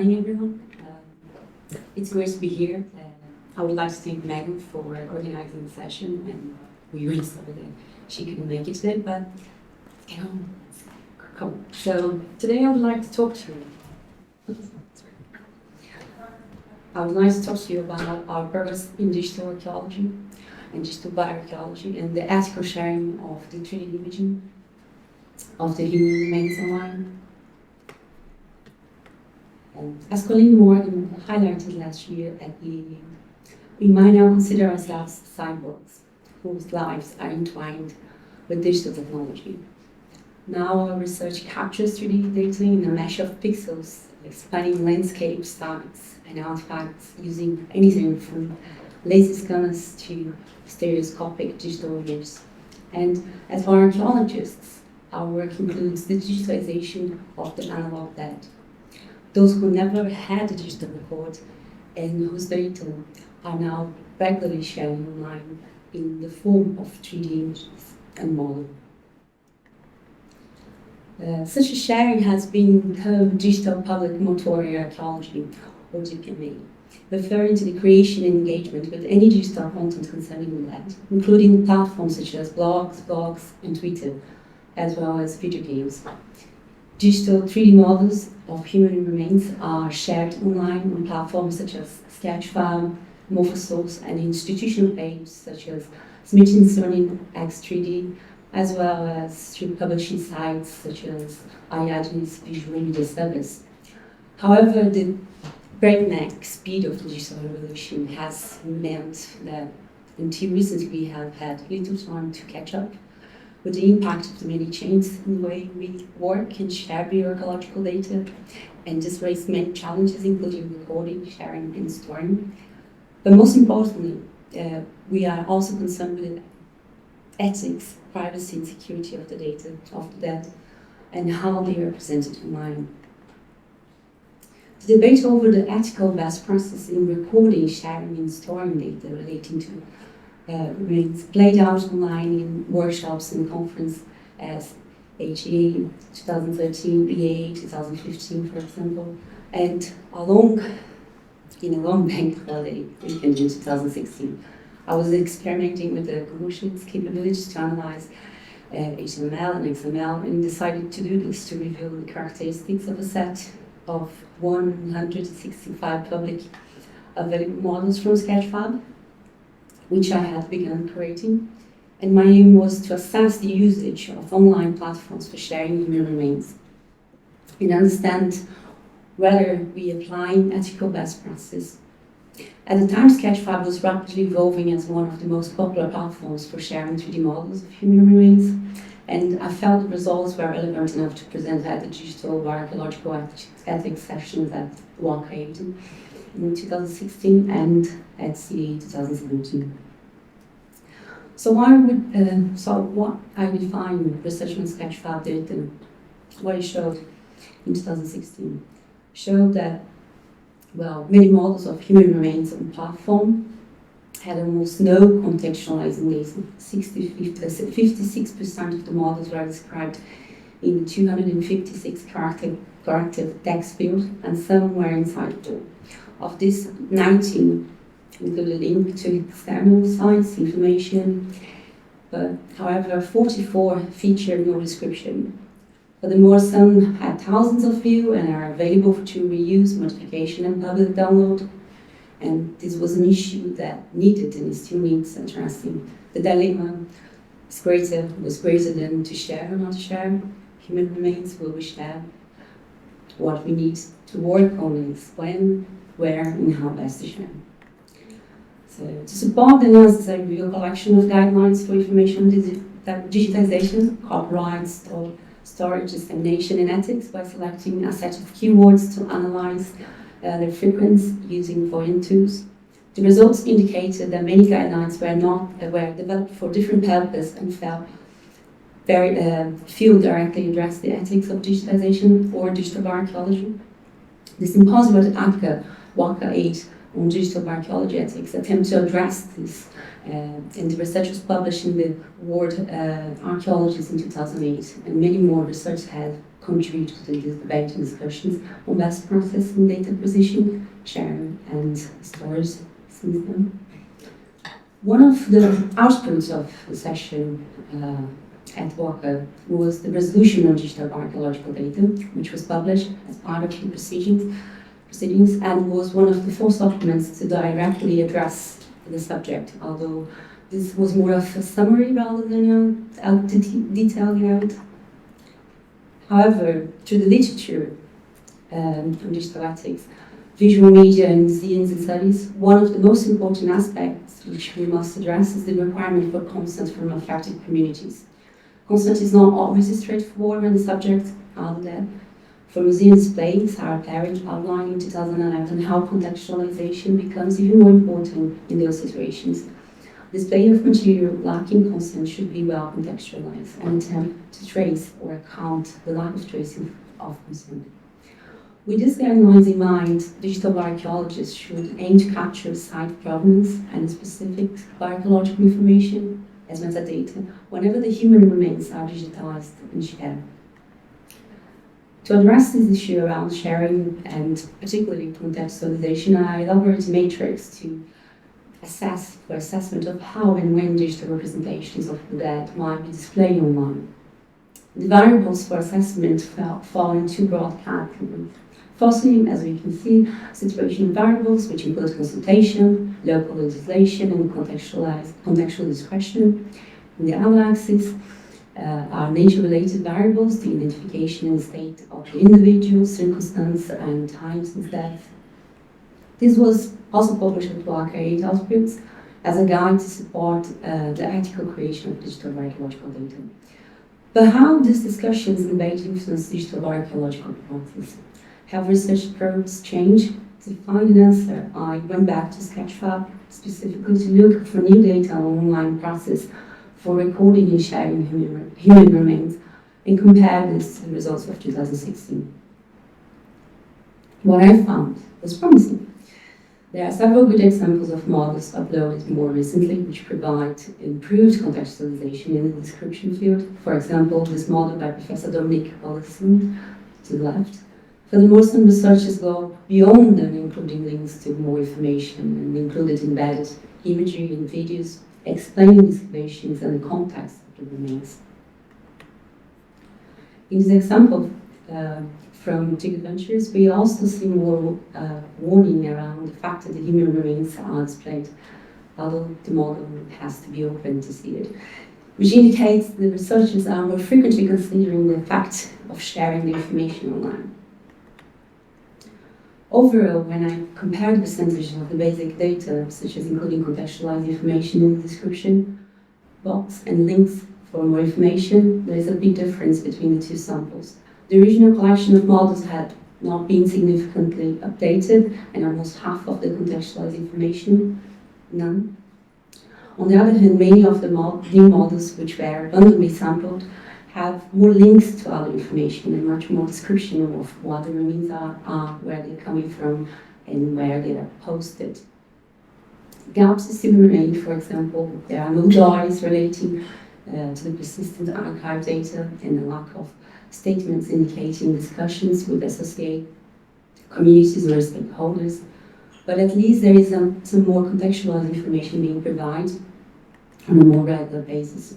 morning, everyone. It's great to be here. I would like to thank Megan for organizing the session, and we really sorry that she couldn't make it today, but get on. Come. So today I would like to talk to you. I would like to talk to you about our purpose in digital archaeology and digital bioarchaeology and the ethical sharing of the 3D imaging of the human remains online. As Colleen Morgan highlighted last year at EAU, we might now consider ourselves cyborgs whose lives are entwined with digital technology. Now our research captures 3D data in a mesh of pixels, spanning landscapes, sites, and artifacts using anything from laser scanners to stereoscopic digital images. And as bioarchaeologists, our work includes the digitalization of the analog dead. Those who never had a digital record and whose data are now regularly shared online in the form of 3D images and models. Such a sharing has been termed digital public motor archaeology, or DPMA, referring to the creation and engagement with any digital content concerning the land, including platforms such as blogs, and Twitter, as well as video games. Digital 3D models of human remains are shared online on platforms such as Sketchfab, Morphosource, and institutional pages such as Smithsonian X3D, as well as through publishing sites such as Archaeology's Visual Media Service. However, the breakneck speed of the digital revolution has meant that until recently we have had little time to catch up with the impact of the many changes in the way we work and share bioarchaeological data, and this raised many challenges, including recording, sharing, and storing. But most importantly, we are also concerned with ethics, privacy, and security of the data of the dead, and how they are presented online. The debate over the ethical best practices in recording, sharing, and storing data relating to remains played out online in workshops and conferences as HEA 2013, BA 2015, for example, and in a long bank holiday weekend in 2016. I was experimenting with the Google Sheets capabilities to analyze HTML and XML, and decided to do this to reveal the characteristics of a set of 165 public available models from Sketchfab, which I had begun creating, and my aim was to assess the usage of online platforms for sharing human remains and understand whether we apply ethical best practices. At the time, Sketchfab was rapidly evolving as one of the most popular platforms for sharing 3D models of human remains, and I felt the results were relevant enough to present at the Digital Bioarchaeological Ethics sessions at Archaeology in 2016 and at CA 2017. So what I defined research on Sketchfab did, and what it showed in 2016, showed that, well, many models of human remains on platform had almost no contextualizing data. 56% of the models were described in 256 character text field, and some were incitable. Of this, 19 included a link to external sites information, but however, 44 featured no description. Furthermore, some had thousands of views and are available to reuse, modification, and public download. And this was an issue that needed and still needs addressing. The dilemma was greater than to share or not share. Human remains will be shared. What we need to work on is when, where, and how best to share. So, to support the necessary review collection of guidelines for information digitization, copyright, storage, dissemination, and ethics by selecting a set of keywords to analyze their frequency using Voyant tools. The results indicated that many guidelines were developed for different purposes and few directly address the ethics of digitization or digital bioarchaeology. The symposium at APCA, WACA 8, on digital bioarchaeology ethics attempt to address this, and the research was published in the World Archaeologists in 2008, and many more research have contribute to this debate and discussions on best practice in data acquisition, sharing, and storage since then. One of the outputs of the session at WACA was the resolution of digital archaeological data, which was published as part of the proceedings and was one of the first documents to directly address the subject, although this was more of a summary rather than a detailing out. However, through the literature on digital ethics, visual media and museums and studies, one of the most important aspects which we must address is the requirement for consent from affected communities. Consent is not always straightforward when the subject are there. For museum displays, our parent outlined in 2011 how contextualization becomes even more important in those situations. Display of material lacking consent should be well contextualized and attempt to trace or account the lack of tracing of consent. With these guidelines in mind, digital bioarchaeologists should aim to capture site provenance and specific bioarchaeological information as metadata whenever the human remains are digitalized and shared. To address this issue around sharing and particularly contextualization, I elaborate a matrix to assessment of how and when digital representations of the dead might be displayed online. The variables for assessment fall in two broad categories. Firstly, as we can see, situational variables, which include consultation, local legislation, and contextual discretion. In the other axis are nature-related variables, the identification and state of the individual, circumstance, and time since death. This was also published with WACA 8 outputs as a guide to support the ethical creation of digital archaeological data. But how these discussions and debate influence digital archaeological practice? Have research probes changed? To find an answer, I went back to Sketchfab specifically to look for new data on online process for recording and sharing human remains and compare this to the results of 2016. What I found was promising. There are several good examples of models uploaded more recently which provide improved contextualization in the description field. For example, this model by Professor Dominique Olesen to the left. Furthermore, some researchers go beyond them, including links to more information and included embedded imagery and videos explaining excavations and the context of the remains. In this example from Ticket Ventures, we also see more warning around the fact that the human remains are displayed, although the model has to be open to see it, which indicates the researchers are more frequently considering the fact of sharing the information online. Overall, when I compare the percentage of the basic data, such as including contextualized information in the description box and links for more information, there is a big difference between the two samples. The original collection of models had not been significantly updated, and almost half of the contextualized information, none. On the other hand, many of the new models which were randomly sampled have more links to other information and much more description of what the remains are, where they're coming from, and where they are posted. Gaps still remain, for example, there are no DOIs relating to the persistent archive data and the lack of statements indicating discussions with associated communities or stakeholders. But at least there is some more contextualized information being provided on a more regular basis.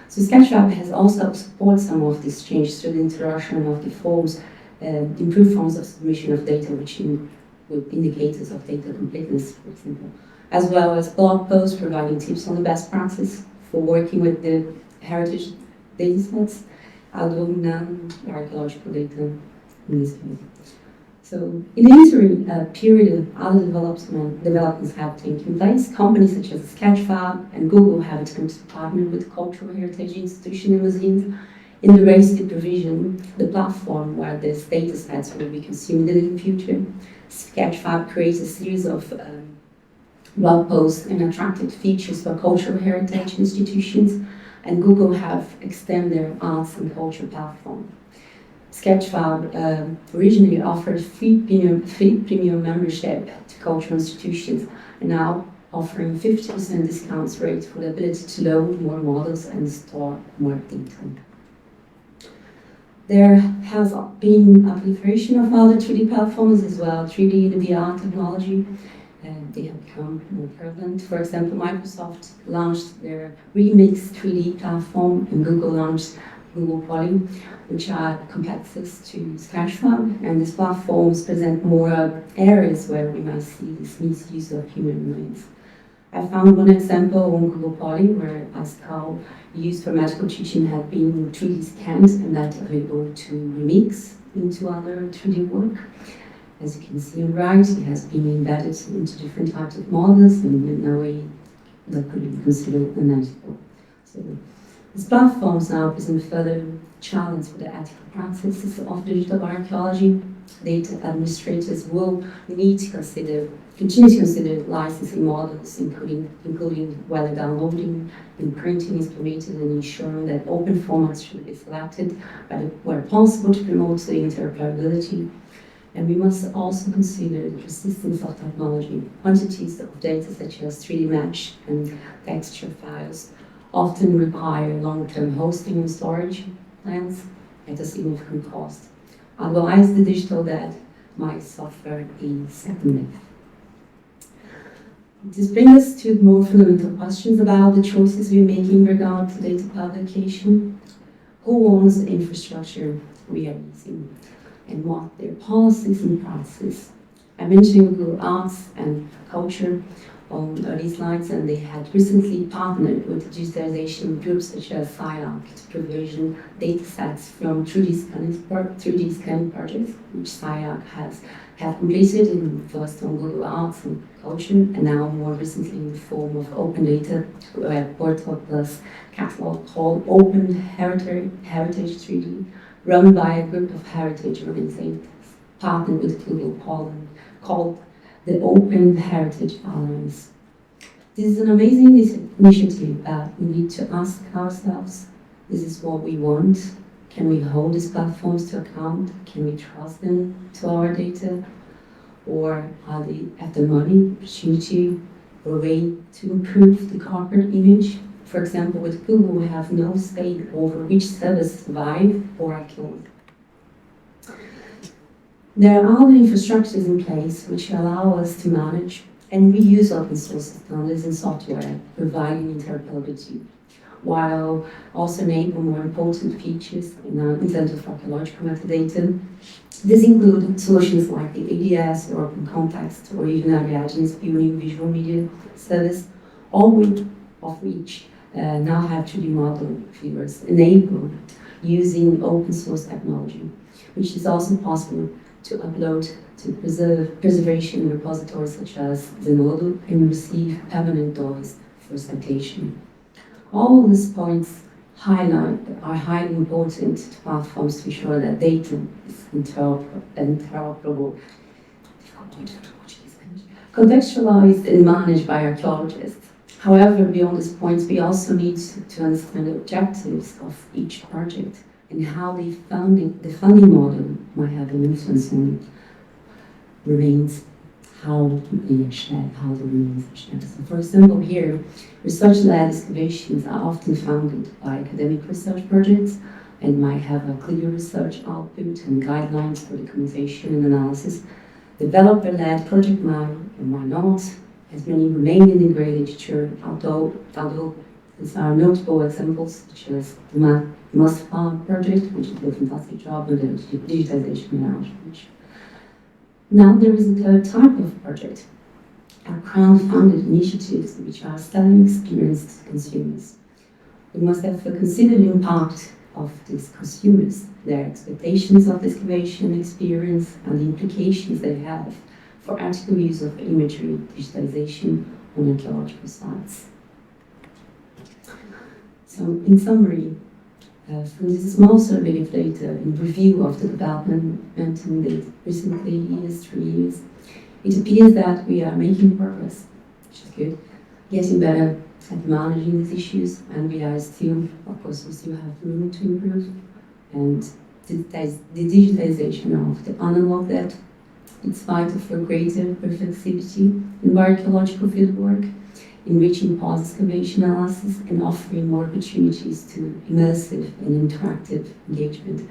So Sketchfab has also supported some of this change through the introduction of the forms, improved forms of submission of data, with indicators of data completeness, for example, as well as blog posts providing tips on the best practice for working with the heritage datasets, although non-archaeological data in this case. So in the interim period, other developments have taken place. Companies such as Sketchfab and Google have attempted to partner with cultural heritage institutions and museums in the race to provision the platform where these data sets will be consumed in the future. Sketchfab creates a series of blog posts and attractive features for cultural heritage institutions, and Google have extended their arts and culture platform. Sketchfab originally offered free premium membership to cultural institutions, and now offering 50% discount rate for the ability to load more models and store more data. There has been a proliferation of other 3D platforms as well, 3D and VR technology, and they have become more prevalent. For example, Microsoft launched their Remix 3D platform, and Google launched Google Poly, which are competitors to Sketchfab, and these platforms present more areas where we might see this misuse of human remains. I found one example on Google Poly where a skull used for medical teaching had been 3D scanned and that available to remix into other 3D work. As you can see on the right, it has been embedded into different types of models in a way that could be considered unethical. So these platforms now present further challenge for the ethical practices of digital archaeology. Data administrators will need to continue to consider licensing models, including whether downloading and printing is permitted, and ensuring that open formats should be selected where possible to promote the interoperability. And we must also consider the persistence of technology. Quantities of data such as 3D mesh and texture files often require long-term hosting and storage plans at a significant cost. Otherwise, the digital debt might suffer a second life. This brings us to more fundamental questions about the choices we make in regard to data publication. Who owns the infrastructure we are using, and what their policies and practices? I mentioned Google Arts and Culture on early slides, and they had recently partnered with digitalization groups such as SciArc to provision data sets from 3D scanning projects, which SciArc have completed in first on Google Arts and Culture, and now more recently in the form of open data portal plus catalog called Open Heritage 3D, run by a group of heritage organizations partnered with Google called the Open Heritage Alliance. This is an amazing initiative that we need to ask ourselves, is this what we want? Can we hold these platforms to account? Can we trust them to our data? Or are they after money, opportunity, or way to improve the corporate image? For example, with Google, we have no say over which service survive or are killed. There are other infrastructures in place which allow us to manage and reuse open source technologies and software, providing interoperability, while also enabling more important features in terms of archaeological metadata. These include solutions like the ADS or Open Context, or even Ariadne's viewing visual media service, all of which now have 3D model viewers enabled using open source technology, which is also possible to upload to preservation repositories such as Zenodo and receive permanent DOIs for citation. All these points are highly important to platforms to ensure that data is interoperable, contextualized and managed by archaeologists. However, beyond these points, we also need to understand the objectives of each project and how the funding model might have an influence on remains, how they are shared, how the remains are shared. So for example here, research-led excavations are often funded by academic research projects and might have a clear research output and guidelines for documentation and analysis. Developer-led project might or might not, as many remain in the grey literature, although these are notable examples such as the Must Farm project, which did a fantastic job with the digitization and outreach. Now there is a third type of project, crowd-funded initiatives which are selling experienced consumers. We must therefore consider the impact of these consumers, their expectations of the excavation experience, and the implications they have for ethical use of imagery digitization on archaeological sites. So, in summary, from this small survey of data in review of the development in the recent 3 years, it appears that we are making progress, which is good, getting better at managing these issues, and we are still, of course, we still have room to improve. And the digitization of the analog data, it's vital for greater reflexivity in bioarchaeological fieldwork, enriching post-excavation analysis and offering more opportunities to immersive and interactive engagement.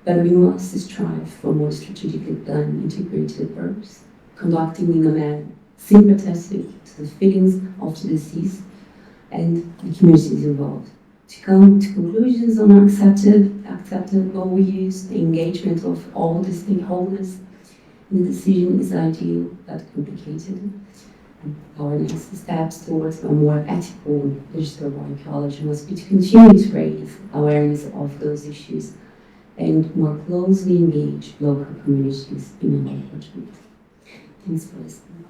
but we must strive for more strategically planned integrated approach, conducting in a manner sympathetic to the feelings of the deceased and the communities involved. To come to conclusions on acceptable use, the engagement of all the stakeholders in the decision is ideal but complicated. Our next steps towards a more ethical digital archaeology must be to continue to raise awareness of those issues and more closely engage local communities in our project. Thanks for listening.